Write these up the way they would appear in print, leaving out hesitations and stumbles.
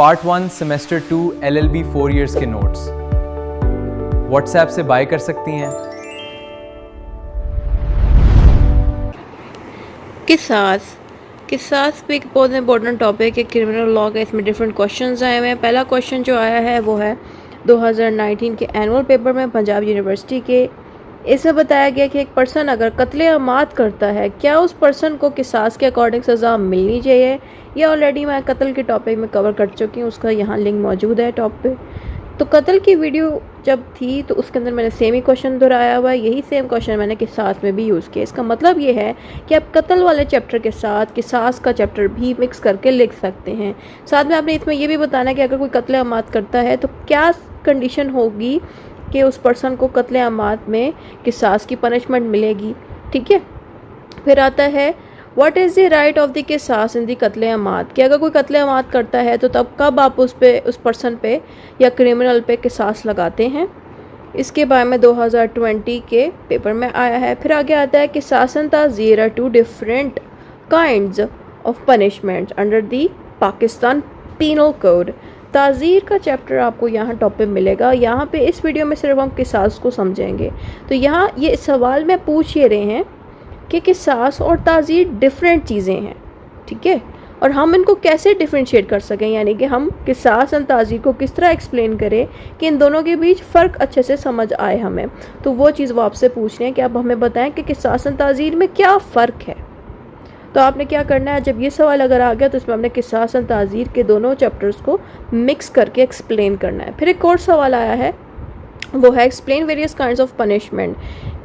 Part 1 semester 2 LLB 4 years के notes WhatsApp से bye कर सकती हैं। किसास भी एक बहुत इंपॉर्टेंट टॉपिक है क्रिमिनल लॉ का। इसमें डिफरेंट क्वेश्चंस आए हुए हैं। पहला क्वेश्चन जो आया है वो है 2019 के एनुअल पेपर में पंजाब यूनिवर्सिटी के। इसमें बताया गया कि एक पर्सन अगर कत्ले अमाद करता है, क्या उस पर्सन को किसास के अकॉर्डिंग सज़ा मिलनी चाहिए? ये ऑलरेडी मैं कत्ल के टॉपिक में कवर कर चुकी हूँ, उसका यहाँ लिंक मौजूद है टॉप पे। तो कत्ल की वीडियो जब थी तो उसके अंदर मैंने सेम ही क्वेश्चन दोहराया हुआ है। यही सेम क्वेश्चन मैंने किसास में भी यूज़ किया। इसका मतलब ये है कि आप कत्ल वाले चैप्टर के साथ किसास का चैप्टर भी मिक्स करके लिख सकते हैं। साथ में आपने इसमें ये भी बताना है कि अगर कोई कत्ले अमाद करता है तो क्या कंडीशन होगी कि उस पर्सन को कत्ले अमाद में किसास की पनिशमेंट मिलेगी। ठीक है, फिर आता है what is the right of the किसास इन द कत्ले अमाद, कि अगर कोई कत्ले अमाद करता है तो तब कब आप उस पर्सन पे या क्रिमिनल पे किसास लगाते हैं। इसके बारे में 2020 के पेपर में आया है। फिर आगे आता है किसास एंड ताज़ीर are two different kinds of punishment under the Pakistan penal code. ताज़ीर का चैप्टर आपको यहाँ टॉप पे मिलेगा। यहाँ पे इस वीडियो में सिर्फ हम किसास को समझेंगे। तो यहाँ ये सवाल में पूछ ये रहे हैं कि किसास और ताज़ीर डिफरेंट चीज़ें हैं, ठीक है, और हम इनको कैसे डिफ्रेंशिएट कर सकें, यानी कि हम किसास और ताज़ीर को किस तरह एक्सप्लेन करें कि इन दोनों के बीच फ़र्क अच्छे से समझ आए हमें। तो वो चीज़ वो आपसे पूछ रहे हैं कि आप हमें बताएं कि किसास और ताज़ीर में क्या फ़र्क है। तो आपने क्या करना है, जब ये सवाल अगर आ गया तो इसमें आपने किसास और ताज़ीर के दोनों चैप्टर्स को मिक्स करके एक्सप्लेन करना है। फिर एक और सवाल आया है, वो है explain various kinds of punishment.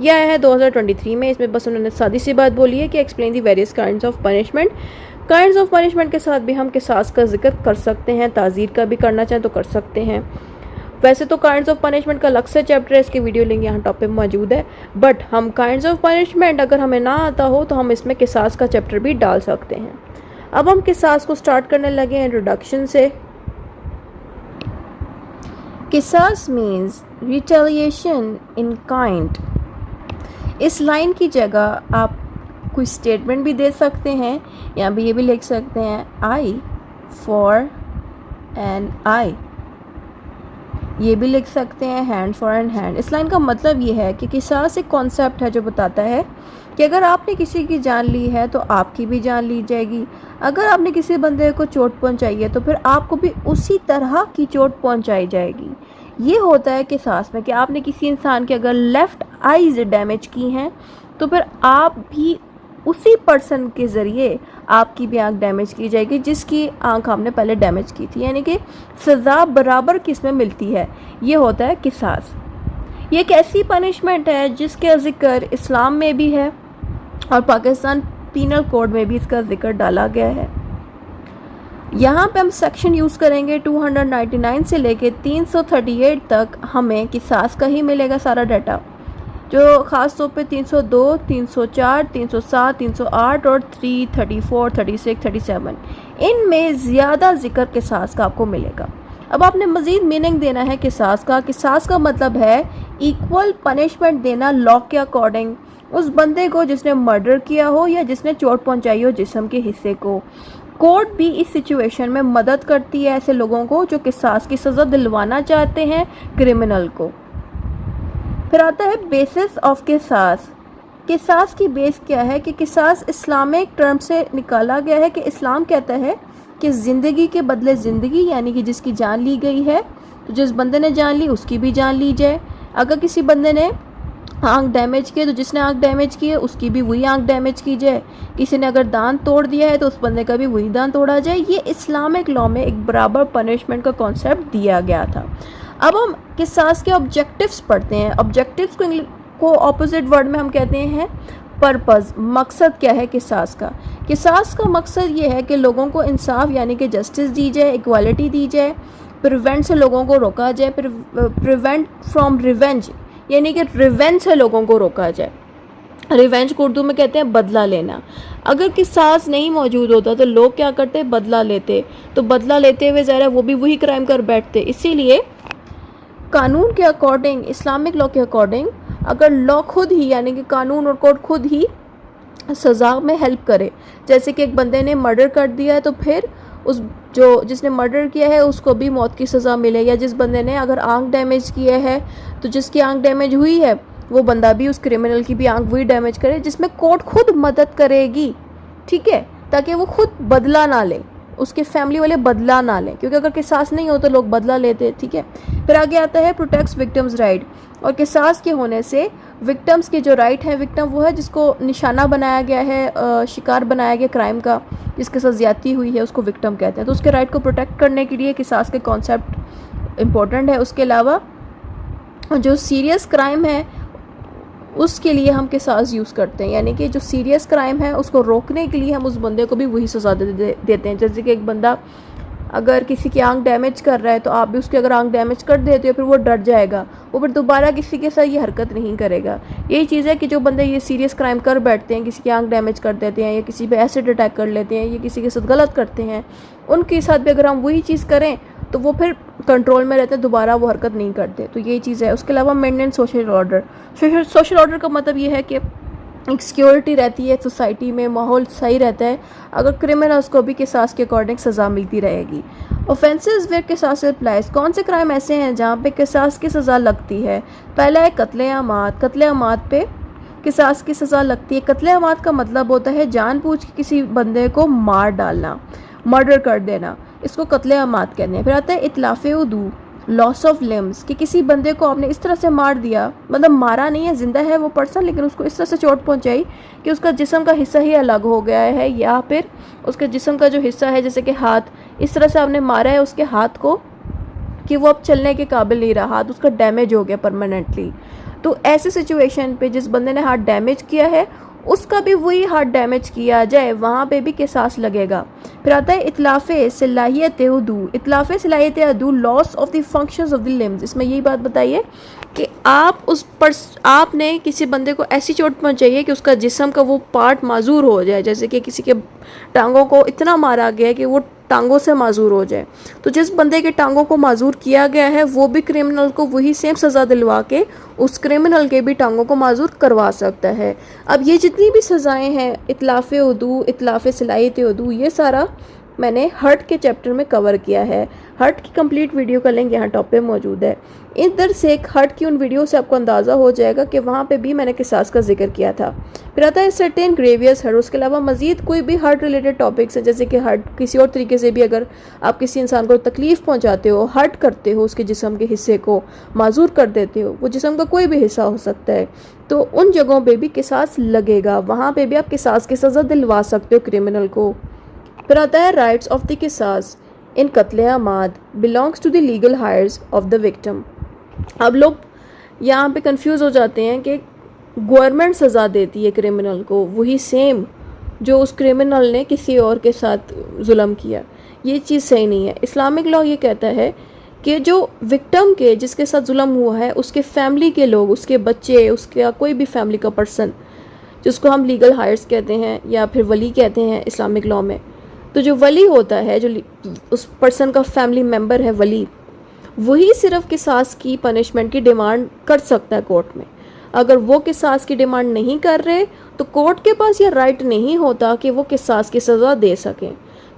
यह आया है 2023 में। इसमें बस उन्होंने सादी सी बात बोली है कि explain the various kinds of punishment. Kinds of punishment के साथ भी हम किसास का जिक्र कर सकते हैं, ताज़ीर का भी करना चाहें तो कर सकते हैं। वैसे तो काइंड्स ऑफ पनिशमेंट का अलग से चैप्टर है, इसकी वीडियो लिंक यहाँ टॉप पे मौजूद है। बट हम काइंड्स ऑफ पनिशमेंट अगर हमें ना आता हो तो हम इसमें किसास का चैप्टर भी डाल सकते हैं। अब हम किसास को स्टार्ट करने लगे हैं इंट्रोडक्शन से। किसास मीन्स रिटेलिएशन इन काइंड। इस लाइन की जगह आप कोई स्टेटमेंट भी दे सकते हैं, यहाँ पे ये भी लिख सकते हैं आई फॉर एन आई, ये भी लिख सकते हैं हैंड फॉर एन हैंड। इस लाइन का मतलब ये है कि किसास एक कॉन्सेप्ट है जो बताता है कि अगर आपने किसी की जान ली है तो आपकी भी जान ली जाएगी। अगर आपने किसी बंदे को चोट पहुंचाई है तो फिर आपको भी उसी तरह की चोट पहुंचाई जाएगी। ये होता है किसास में कि आपने किसी इंसान की अगर लेफ़्ट आईज डैमेज की हैं तो फिर आप भी उसी पर्सन के ज़रिए आपकी भी आँख डैमेज की जाएगी जिसकी आँख आपने पहले डैमेज की थी, यानी कि सज़ा बराबर किस में मिलती है। ये होता है किसास। ये एक ऐसी पनिशमेंट है जिसका ज़िक्र इस्लाम में भी है और पाकिस्तान पीनल कोड में भी इसका जिक्र डाला गया है। यहाँ पे हम सेक्शन यूज़ करेंगे 299 से लेके 338 तक। हमें किसास का ही मिलेगा सारा डाटा, जो ख़ास तौर पे 302, 304, 307, 308 और 334, 36, 37 इनमें ज़्यादा जिक्र किसास का आपको मिलेगा। अब आपने मज़ीद मीनिंग देना है किसास का। किसास का मतलब है इक्वल पनिशमेंट देना लॉ के अकॉर्डिंग उस बंदे को जिसने मर्डर किया हो या जिसने चोट पहुंचाई हो जिस्म के हिस्से को। कोर्ट भी इस सिचुएशन में मदद करती है ऐसे लोगों को जो किसास की सज़ा दिलवाना चाहते हैं क्रिमिनल को। फिर आता है बेसिस ऑफ किसास। किसास की बेस क्या है कि किसास इस्लामिक टर्म से निकाला गया है कि इस्लाम कहता है कि ज़िंदगी के बदले ज़िंदगी, यानी कि जिसकी जान ली गई है तो जिस बंदे ने जान ली उसकी भी जान ली जाए। अगर किसी बंदे ने आँख डैमेज की है तो जिसने आँख डैमेज की है उसकी भी वही आँख डैमेज की जाए। किसी ने अगर दांत तोड़ दिया है तो उस बंदे का भी वही दांत तोड़ा जाए। ये इस्लामिक लॉ में एक बराबर पनिशमेंट का कॉन्सेप्ट दिया गया था। अब हम किसास के ऑब्जेक्टिव्स पढ़ते हैं। ऑब्जेक्टिव्स को ऑपोजिट वर्ड में हम कहते हैं पर्पस। मकसद क्या है किसास का? किसास का मकसद ये है कि लोगों को इंसाफ यानी कि जस्टिस दी जाए, इक्वालिटी दी जाए, प्रिवेंट से लोगों को रोका जाए, प्रिवेंट फ्रॉम रिवेंज यानी कि रिवेंज से लोगों को रोका जाए। रिवेंज को उर्दू में कहते हैं बदला लेना। अगर किसास नहीं मौजूद होता तो लोग क्या करते? बदला लेते। तो बदला लेते हुए ज़रा वो भी वही क्राइम कर बैठते। इसीलिए कानून के अकॉर्डिंग, इस्लामिक लॉ के अकॉर्डिंग, अगर लॉ खुद ही यानी कि कानून और कोर्ट खुद ही सज़ा में हेल्प करे, जैसे कि एक बंदे ने मर्डर कर दिया है तो फिर उस जो जिसने मर्डर किया है उसको भी मौत की सज़ा मिले, या जिस बंदे ने अगर आंख डैमेज किया है तो जिसकी आंख डैमेज हुई है वो बंदा भी उस क्रिमिनल की भी आंख वही डैमेज करे, जिसमें कोर्ट खुद मदद करेगी, ठीक है, ताकि वो खुद बदला ना ले, उसके फैमिली वाले बदला ना लें, क्योंकि अगर किसास नहीं हो तो लोग बदला लेते, ठीक है। फिर आगे आता है प्रोटेक्ट्स विक्टिम्स राइट, और किसास के होने से विक्टिम्स के जो राइट है, विक्टिम वो है जिसको निशाना बनाया गया है, शिकार बनाया गया क्राइम का, जिसके साथ ज्यादती हुई है, उसको विक्टिम कहते हैं। तो उसके राइट को प्रोटेक्ट करने के लिए किसास के कॉन्सेप्ट इम्पोर्टेंट है। उसके अलावा जो सीरियस क्राइम है उसके लिए हम किसास यूज़ करते हैं, यानी कि जो सीरियस क्राइम है उसको रोकने के लिए हम उस बंदे को भी वही सज़ा देते हैं। जैसे कि एक बंदा अगर किसी की आंख डैमेज कर रहा है तो आप भी उसकी अगर आंख डैमेज कर देते हो फिर वो डर जाएगा, वो फिर दोबारा किसी के साथ ये हरकत नहीं करेगा। यही चीज़ है कि जो बंदे ये सीरियस क्राइम कर बैठते हैं, किसी की आंख डैमेज कर देते हैं या किसी पे एसिड अटैक कर लेते हैं या किसी के साथ गलत करते हैं, उनके साथ भी अगर हम वही चीज़ करें तो वो फिर कंट्रोल में रहते हैं, दोबारा वो हरकत नहीं करते। तो यही चीज़ है। उसके अलावा maintenance social order, social order का मतलब ये है कि एक सिक्योरिटी रहती है सोसाइटी में, माहौल सही रहता है अगर क्रिमिनल्स को भी किसास के अकॉर्डिंग सज़ा मिलती रहेगी। ऑफेंसेस वेयर किसास अप्लाइज, कौन से क्राइम ऐसे हैं जहाँ पे किसास की सज़ा लगती है? पहला है कत्ले-ए-आमात, कत्ले-ए-आमात पे किसास की सज़ा लगती है। कत्ले-ए-आमात का मतलब होता है जानबूझ के किसी बंदे को मार डालना, मर्डर कर देना, इसको कत्ले-ए-आमात कहते हैं। फिर आता है इतलाफ़-ए-उदू, लॉस ऑफ लिम्स, कि किसी बंदे को आपने इस तरह से मार दिया, मतलब मारा नहीं है, जिंदा है वो पर्सन, लेकिन उसको इस तरह से चोट पहुंचाई कि उसका जिस्म का हिस्सा ही अलग हो गया है, या फिर उसके जिस्म का जो हिस्सा है जैसे कि हाथ, इस तरह से आपने मारा है उसके हाथ को कि वो अब चलने के काबिल नहीं रहा, हाथ उसका डैमेज हो गया परमानेंटली। तो ऐसी सिचुएशन पे जिस बंदे ने हाथ डैमेज किया है उसका भी वही हाथ डैमेज किया जाए, वहाँ पे भी किसास लगेगा। फिर आता है इतलाफ़े सलाहियत-ए-उदू, इतलाफ़े सलाहियत-ए-उदू, loss of the functions of the limbs. इसमें यही बात बताइए कि आपने किसी बंदे को ऐसी चोट पहुँचाई है कि उसका जिस्म का वो पार्ट माजूर हो जाए, जैसे कि किसी के टांगों को इतना मारा गया है कि वो टांगों से माजूर हो जाए। तो जिस बंदे के टांगों को माजूर किया गया है वो भी क्रिमिनल को वही सेम सज़ा दिलवा के उस क्रिमिनल के भी टांगों को माजूर करवा सकता है। अब ये जितनी भी सज़ाएं हैं, इतलाफ़-ए-उदू, इतलाफ़े सलाहियत-ए-उदू, ये सारा मैंने हर्ट के चैप्टर में कवर किया है। हर्ट की कंप्लीट वीडियो का लिंक यहाँ टॉप पे मौजूद है। इधर से एक हर्ट की उन वीडियो से आपको अंदाज़ा हो जाएगा कि वहाँ पे भी मैंने किसास का जिक्र किया था। फिर आता है सर्टेन ग्रेवियस हर्ट। उसके अलावा मज़ीद कोई भी हर्ट रिलेटेड टॉपिक्स हैं, जैसे कि हर्ट किसी और तरीके से भी अगर आप किसी इंसान को तकलीफ़ पहुँचाते हो, हर्ट करते हो, उसके जिस्म के हिस्से को माजूर कर देते हो, वो जिस्म का कोई भी हिस्सा हो सकता है, तो उन जगहों पर भी किसास लगेगा, वहाँ पर भी आप किसास की सज़ा दिलवा सकते हो क्रिमिनल को। फिर आता है राइट्स ऑफ द किसास इन कत्ले-ए-आमात belongs to the legal heirs of the victim. अब लोग यहाँ पे कंफ्यूज हो जाते हैं कि गवर्नमेंट सज़ा देती है क्रिमिनल को, वही सेम जो उस क्रिमिनल ने किसी और के साथ जुल्म किया। ये चीज़ सही नहीं है। इस्लामिक लॉ ये कहता है कि जो विक्टिम के जिसके साथ जुल्म हुआ है उसके फैमिली के लोग, उसके बच्चे, उसका कोई भी फैमिली का पर्सन, जिसको हम लीगल हायर्स कहते हैं या फिर वली कहते हैं इस्लामिक लॉ में, तो जो वली होता है, जो उस पर्सन का फैमिली मेम्बर है वली, वही सिर्फ किसास की पनिशमेंट की डिमांड कर सकता है कोर्ट में। अगर वो किसास की डिमांड नहीं कर रहे तो कोर्ट के पास ये राइट नहीं होता कि वो किसास की सज़ा दे सकें।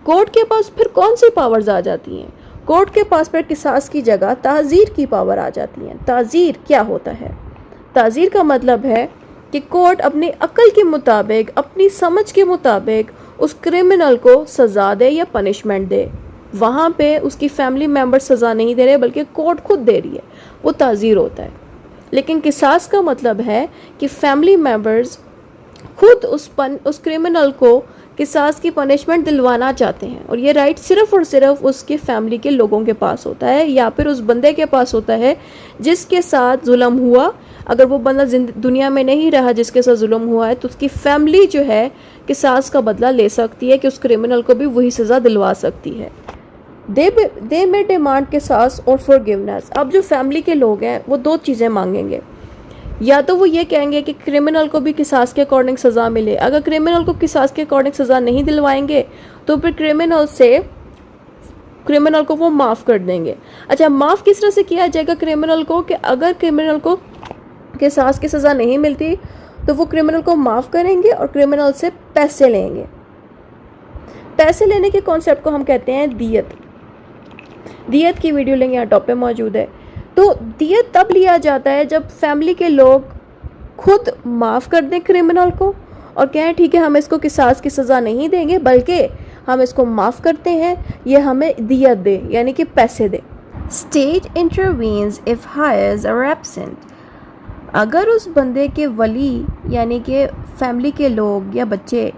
कोर्ट के पास फिर कौन सी पावर्स आ जाती हैं? कोर्ट के पास फिर किसास की जगह ताज़ीर की पावर आ जाती है। ताज़ीर क्या होता है? ताज़ीर का मतलब है कि कोर्ट अपनी अक्ल के मुताबिक, अपनी समझ के मुताबिक उस क्रिमिनल को सज़ा दे या पनिशमेंट दे। वहाँ पे उसकी फैमिली मेम्बर सज़ा नहीं दे रहे बल्कि कोर्ट खुद दे रही है, वो ताज़ीर होता है। लेकिन किसास का मतलब है कि फैमिली मेम्बर्स खुद उस क्रिमिनल को किसास की पनिशमेंट दिलवाना चाहते हैं, और ये राइट सिर्फ़ और सिर्फ उसके फैमिली के लोगों के पास होता है या फिर उस बंदे के पास होता है जिसके साथ जुल्म हुआ। अगर वो बंदा दुनिया में नहीं रहा जिसके साथ जुल्म हुआ है तो उसकी फैमिली जो है किसास का बदला ले सकती है कि उस क्रिमिनल को भी वही सज़ा दिलवा सकती है। दे में डिमांड किसास और फॉरगिवनेस। अब जो फैमिली के लोग हैं वो दो चीज़ें मांगेंगे, या तो वो ये कहेंगे कि क्रिमिनल को भी किसास के अकॉर्डिंग सज़ा मिले। अगर क्रिमिनल को किसास के अकॉर्डिंग सज़ा नहीं दिलवाएंगे तो फिर क्रिमिनल को वो माफ़ कर देंगे। अच्छा, माफ़ किस तरह से किया जाएगा क्रिमिनल को? कि अगर क्रिमिनल को किसास की सज़ा नहीं मिलती तो वो क्रिमिनल को माफ़ करेंगे और क्रिमिनल से पैसे लेंगे। पैसे लेने के कॉन्सेप्ट को हम कहते हैं दियत। दियत की वीडियो लिंक यहाँ टॉप पे मौजूद है। तो दियत तब लिया जाता है जब फैमिली के लोग खुद माफ़ कर दें क्रिमिनल को और कहें ठीक है हम इसको किसास की सज़ा नहीं देंगे बल्कि हम इसको माफ़ करते हैं, ये हमें दियत दे यानी कि पैसे दे। State intervenes if heirs are absent. अगर उस बंदे के वली यानी कि फैमिली के लोग या बच्चे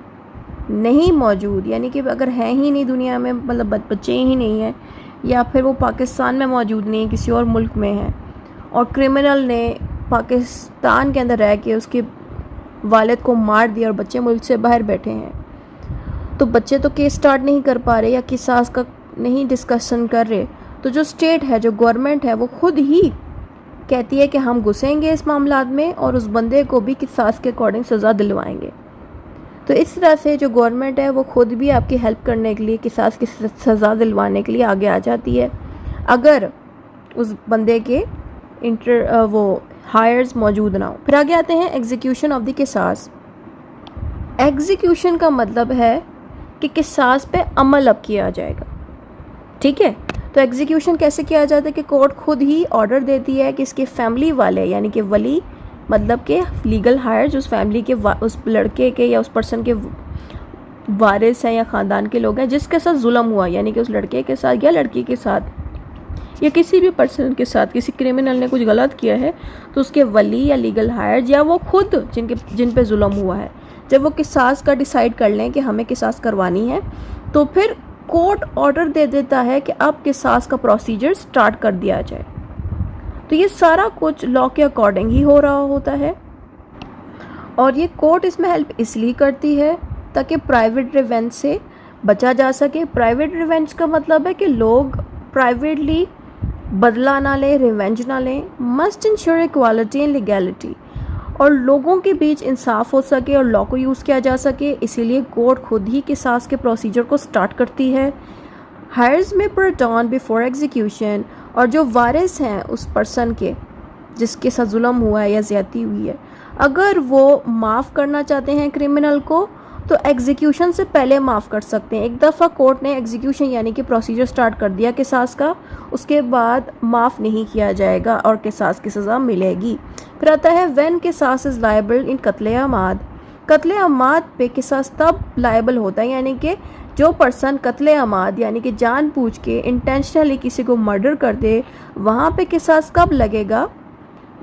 नहीं मौजूद, यानी कि अगर हैं ही नहीं दुनिया में, मतलब बच्चे ही नहीं हैं, या फिर वो पाकिस्तान में मौजूद नहीं, किसी और मुल्क में है और क्रिमिनल ने पाकिस्तान के अंदर रह के उसके वालिद को मार दिया और बच्चे मुल्क से बाहर बैठे हैं, तो बच्चे तो केस स्टार्ट नहीं कर पा रहे या किसास का नहीं डिस्कशन कर रहे, तो जो स्टेट है, जो गवर्नमेंट है, वो खुद ही कहती है कि हम घुसेंगे इस मामला में और उस बंदे को भी किसास के अकॉर्डिंग सज़ा दिलवाएंगे। तो इस तरह से जो गवर्नमेंट है वो खुद भी आपकी हेल्प करने के लिए, किसास की सज़ा दिलवाने के लिए आगे आ जाती है अगर उस बंदे के वो हायर्स मौजूद ना हो। फिर आगे आते हैं एग्जीक्यूशन ऑफ द किसास। एग्जीक्यूशन का मतलब है कि किसास पे अमल अब किया जाएगा, ठीक है। तो एग्जीक्यूशन कैसे किया जाता है कि कोर्ट खुद ही ऑर्डर देती है कि इसके फैमिली वाले यानी कि वली, मतलब के लीगल हायर्स उस फैमिली के उस लड़के के या उस पर्सन के वारिस हैं या ख़ानदान के लोग हैं जिसके साथ जुल्म हुआ, यानी कि उस लड़के के साथ या लड़की के साथ या किसी भी पर्सन के साथ किसी क्रिमिनल ने कुछ गलत किया है, तो उसके वली या लीगल हायर्स या वो खुद जिन पे जुल्म हुआ है, जब वो किसास का डिसाइड कर लें कि हमें किसास करवानी है, तो फिर कोर्ट ऑर्डर दे देता है कि अब किसास का प्रोसीजर स्टार्ट कर दिया जाए। तो ये सारा कुछ लॉ के अकॉर्डिंग ही हो रहा होता है और ये कोर्ट इसमें हेल्प इसलिए करती है ताकि प्राइवेट रिवेंज से बचा जा सके। प्राइवेट रिवेंज का मतलब है कि लोग प्राइवेटली बदला ना लें, रिवेंज ना लें। Must ensure equality and legality, और लोगों के बीच इंसाफ हो सके और लॉ को यूज़ किया जा सके, इसीलिए कोर्ट खुद ही किसास के प्रोसीजर को स्टार्ट करती है। हायर्स में रिटर्न बिफोर एग्जीक्यूशन, और जो वारिस हैं उस पर्सन के जिसके साथ जुल्म हुआ है या ज़्यादती हुई है, अगर वो माफ़ करना चाहते हैं क्रिमिनल को तो एग्जीक्यूशन से पहले माफ़ कर सकते हैं। एक दफ़ा कोर्ट ने एग्जीक्यूशन यानी कि प्रोसीजर स्टार्ट कर दिया किसास का, उसके बाद माफ़ नहीं किया जाएगा और किसास की सज़ा मिलेगी। फिर आता है व्हेन किसास इज़ लायबल इन कत्ले अमाद। कत्ले अमाद पे किसास तब लायबल होता है, यानी कि जो पर्सन कत्ले अमाद यानी कि जानबूझ के इंटेंशनली किसी को मर्डर कर दे, वहाँ पे किसास कब लगेगा,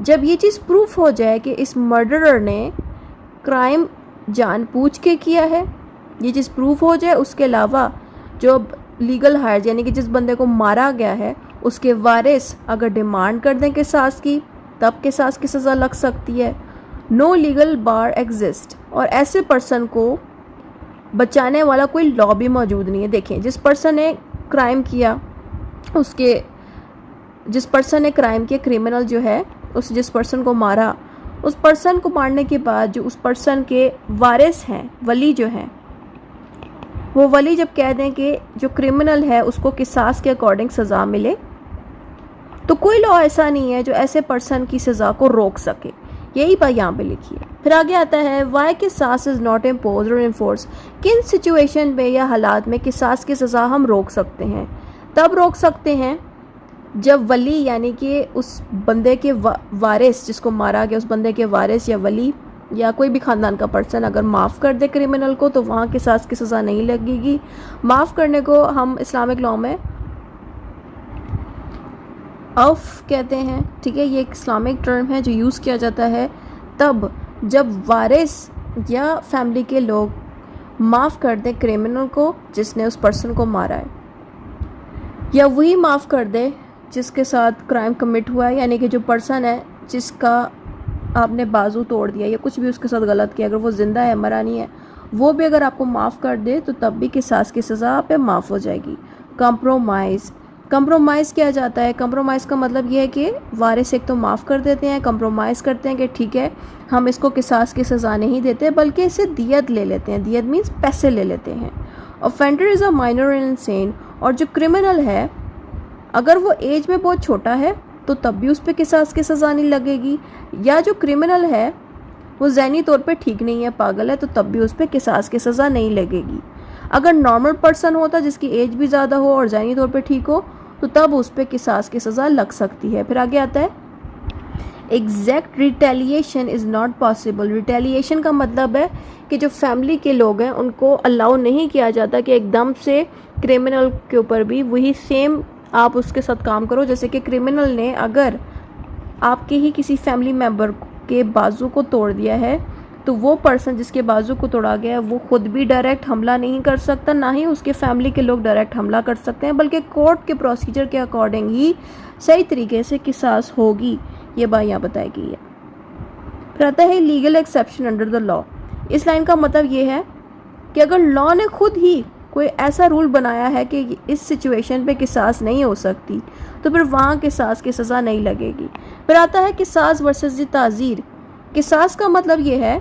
जब ये चीज़ प्रूफ हो जाए कि इस मर्डरर ने क्राइम जानबूझ के किया है, ये चीज़ प्रूफ हो जाए। उसके अलावा जो लीगल हायर यानी कि जिस बंदे को मारा गया है उसके वारिस अगर डिमांड कर दें किसास की, तब किसास की सज़ा लग सकती है। नो लीगल बार एग्जिस्ट, और ऐसे पर्सन को बचाने वाला कोई लॉ भी मौजूद नहीं है। देखें, जिस पर्सन ने क्राइम किया जिस पर्सन ने क्राइम किया, क्रिमिनल जो है, जिस पर्सन को मारा, उस पर्सन को मारने के बाद जो उस पर्सन के वारिस हैं, वली जो हैं, वो वली जब कह दें कि जो क्रिमिनल है उसको किसास के अकॉर्डिंग सज़ा मिले, तो कोई लॉ ऐसा नहीं है जो ऐसे पर्सन की सज़ा को रोक सके। यही बात यहाँ पे लिखी है। फिर आगे आता है वाई किसास इज़ नॉट इम्पोज और इन्फोर्स। किन सिचुएशन में या हालात में किसास की सज़ा हम रोक सकते हैं? तब रोक सकते हैं जब वली यानी कि उस बंदे के वारिस, जिसको मारा गया, उस बंदे के वारिस या वली या कोई भी ख़ानदान का पर्सन अगर माफ़ कर दे क्रिमिनल को, तो वहाँ किसास की सज़ा नहीं लगेगी। माफ़ करने को हम इस्लामिक लॉ में औफ कहते हैं, ठीक है। ये एक इस्लामिक टर्म है जो यूज़ किया जाता है तब जब वारिस या फैमिली के लोग माफ़ कर दें क्रिमिनल को जिसने उस पर्सन को मारा है, या वही माफ़ कर दे जिसके साथ क्राइम कमिट हुआ है, यानी कि जो पर्सन है जिसका आपने बाजू तोड़ दिया या कुछ भी उसके साथ गलत किया, अगर वो ज़िंदा है, मरा नहीं है, वो भी अगर आपको माफ़ कर दे तो तब भी किसास की सज़ा आप पे माफ़ हो जाएगी। कंप्रोमाइज़ किया जाता है। कंप्रोमाइज़ का मतलब ये है कि वारिस एक तो माफ़ कर देते हैं, कंप्रोमाइज़ करते हैं कि ठीक है हम इसको किसास की सज़ा नहीं देते बल्कि इसे दियत ले लेते हैं। दियत मीन्स पैसे ले लेते हैं। Offender is a minor and insane, और जो क्रिमिनल है अगर वो एज में बहुत छोटा है तो तब भी उस पर किसास की सज़ा नहीं लगेगी, या जो क्रिमिनल है वो ज़हनी तौर पे ठीक नहीं है, पागल है, तो तब भी उस पर किसास की सज़ा नहीं लगेगी। अगर नॉर्मल पर्सन होता जिसकी एज भी ज़्यादा हो और ज़हनी तौर पे ठीक हो तो तब उस पर किसास की सज़ा लग सकती है। फिर आगे आता है exact retaliation is not possible. Retaliation का मतलब है कि जो फैमिली के लोग हैं उनको अलाउ नहीं किया जाता कि एकदम से क्रिमिनल के ऊपर भी वही सेम आप उसके साथ काम करो। जैसे कि क्रिमिनल ने अगर आपके ही किसी फैमिली मेम्बर के बाजू को तोड़ दिया है तो वो पर्सन जिसके बाजू को तोड़ा गया है वो खुद भी डायरेक्ट हमला नहीं कर सकता, ना ही उसके फैमिली के लोग डायरेक्ट हमला कर सकते हैं, बल्कि कोर्ट के प्रोसीजर के अकॉर्डिंग ही सही तरीके से किसास होगी, ये बात यहाँ बताई गई है। फिर आता है legal exception under the law. इस लाइन का मतलब ये है कि अगर लॉ ने खुद ही कोई ऐसा रूल बनाया है कि इस सिचुएशन पे किसास नहीं हो सकती तो फिर वहाँ किसास की सज़ा नहीं लगेगी। फिर आता है किसास वर्सेस द ताज़ीर। किसास का मतलब ये है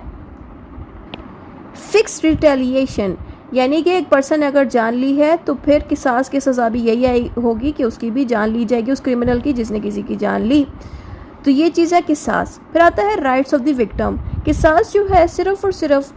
फिक्स रिटेलिएशन, यानी कि एक पर्सन ने अगर जान ली है तो फिर किसास की सज़ा भी यही होगी कि उसकी भी जान ली जाएगी, उस क्रिमिनल की जिसने किसी की जान ली। तो ये चीज़ है किसास। फिर आता है राइट्स ऑफ द विक्टिम। किसास जो है सिर्फ और सिर्फ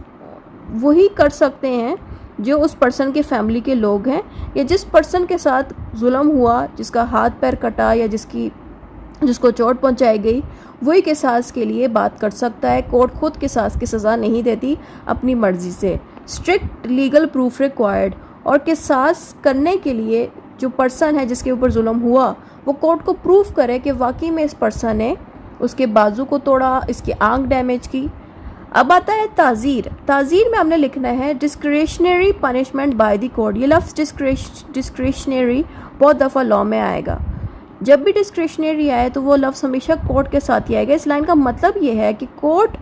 वही कर सकते हैं जो उस पर्सन के फैमिली के लोग हैं या जिस पर्सन के साथ जुल्म हुआ, जिसका हाथ पैर कटा या जिसको चोट पहुंचाई गई, वही किसास के लिए बात कर सकता है। कोर्ट खुद किसास की सज़ा नहीं देती अपनी मर्ज़ी से। स्ट्रिक्ट लीगल प्रूफ रिक्वायर्ड, और किसास करने के लिए जो पर्सन है जिसके ऊपर जुल्म हुआ वो कोर्ट को प्रूफ करे कि वाकई में इस पर्सन ने उसके बाजू को तोड़ा, इसकी आंख डैमेज की। अब आता है ताज़ीर। ताज़ीर में हमने लिखना है discretionary punishment by the court. ये लफ्ज़ डिस्क्रिशनरी बहुत दफ़ा लॉ में आएगा। जब भी डिस्क्रिशनरी आए तो वो लफ्ज़ हमेशा कोर्ट के साथ ही आएगा। इस लाइन का मतलब ये है कि कोर्ट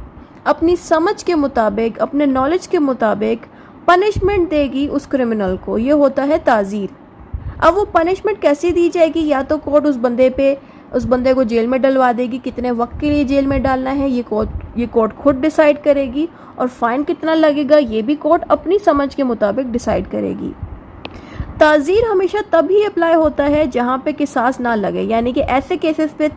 अपनी समझ के मुताबिक, अपने नॉलेज के मुताबिक पनिशमेंट देगी उस क्रिमिनल को। ये होता है ताज़ीर। अब वो पनिशमेंट कैसी दी जाएगी, या तो कोर्ट उस बंदे को जेल में डलवा देगी, कितने वक्त के लिए जेल में डालना है ये कोर्ट खुद डिसाइड करेगी, और फाइन कितना लगेगा ये भी कोर्ट अपनी समझ के मुताबिक डिसाइड करेगी। ताज़ीर हमेशा तभी अप्लाई होता है जहाँ पे किसास ना लगे, यानी कि ऐसे केसेस पे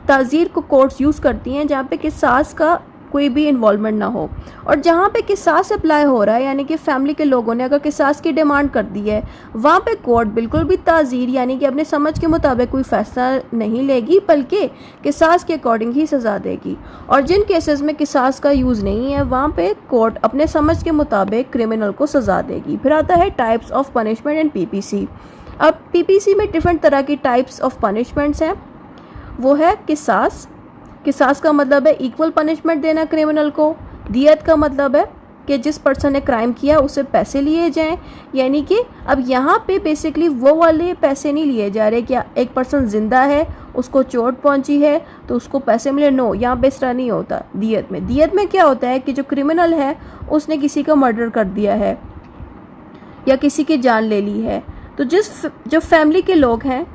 ताज़ीर को कोर्ट्स यूज़ करती हैं जहाँ पे किसास का कोई भी इन्वॉल्वमेंट ना हो। और जहाँ पे किसास अप्लाई हो रहा है, यानी कि फैमिली के लोगों ने अगर किसास की डिमांड कर दी है, वहाँ पे कोर्ट बिल्कुल भी ताज़ीर यानी कि अपने समझ के मुताबिक कोई फैसला नहीं लेगी, बल्कि किसास के अकॉर्डिंग ही सज़ा देगी। और जिन केसेस में किसास का यूज़ नहीं है वहाँ पे कोर्ट अपने समझ के मुताबिक क्रिमिनल को सज़ा देगी। फिर आता है types of punishment in PPC। अब PPC में डिफरेंट तरह की टाइप्स ऑफ पनिशमेंट्स हैं। वो है किसास का मतलब है इक्वल पनिशमेंट देना क्रिमिनल को। दियत का मतलब है कि जिस पर्सन ने क्राइम किया उससे पैसे लिए जाएं, यानी कि अब यहाँ पे बेसिकली वो वाले पैसे नहीं लिए जा रहे कि एक पर्सन जिंदा है, उसको चोट पहुँची है तो उसको पैसे मिले। नो, यहाँ पे इस तरह नहीं होता। दियत में क्या होता है कि जो क्रिमिनल है उसने किसी का मर्डर कर दिया है या किसी की जान ले ली है, तो जो फैमिली के लोग हैं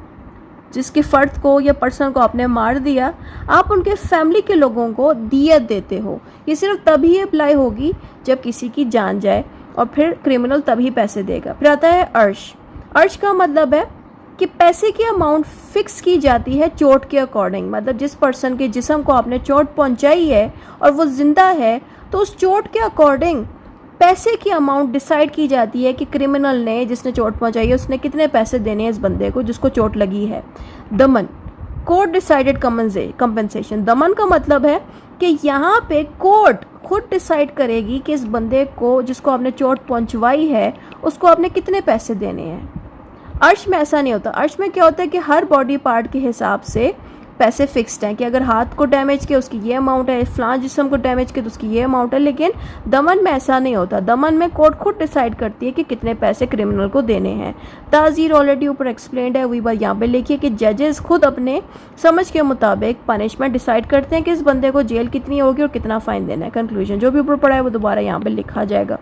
जिसके फ़र्द को या पर्सन को आपने मार दिया, आप उनके फैमिली के लोगों को दियत देते हो। ये सिर्फ तभी अप्लाई होगी जब किसी की जान जाए, और फिर क्रिमिनल तभी पैसे देगा। फिर आता है अर्श का मतलब है कि पैसे की अमाउंट फिक्स की जाती है चोट के अकॉर्डिंग। मतलब जिस पर्सन के जिस्म को आपने चोट पहुंचाई है और वो ज़िंदा है तो उस चोट के अकॉर्डिंग पैसे की अमाउंट डिसाइड की जाती है कि क्रिमिनल ने, जिसने चोट पहुंचाई है, उसने कितने पैसे देने हैं इस बंदे को जिसको चोट लगी है। दमन, कोर्ट डिसाइडेड कंपनसेशन। दमन का मतलब है कि यहाँ पे कोर्ट खुद डिसाइड करेगी कि इस बंदे को जिसको आपने चोट पहुंचवाई है उसको आपने कितने पैसे देने हैं। अर्श में ऐसा नहीं होता। अर्श में क्या होता है कि हर बॉडी पार्ट के हिसाब से पैसे फिक्स्ड हैं कि अगर हाथ को डैमेज किया उसकी ये अमाउंट है, फलां जिस्म को डैमेज किया तो उसकी ये अमाउंट है। लेकिन दमन में ऐसा नहीं होता। दमन में कोर्ट खुद डिसाइड करती है कि कितने पैसे क्रिमिनल को देने हैं। ताज़ीर ऑलरेडी ऊपर एक्सप्लेन्ड है, वही बात यहाँ पे लिखिए कि जजेस खुद अपने समझ के मुताबिक पनिशमेंट डिसाइड करते हैं कि इस बंदे को जेल कितनी होगी और कितना फ़ाइन देना है। कंक्लूजन जो भी ऊपर पड़ा है वो दोबारा यहाँ पर लिखा जाएगा।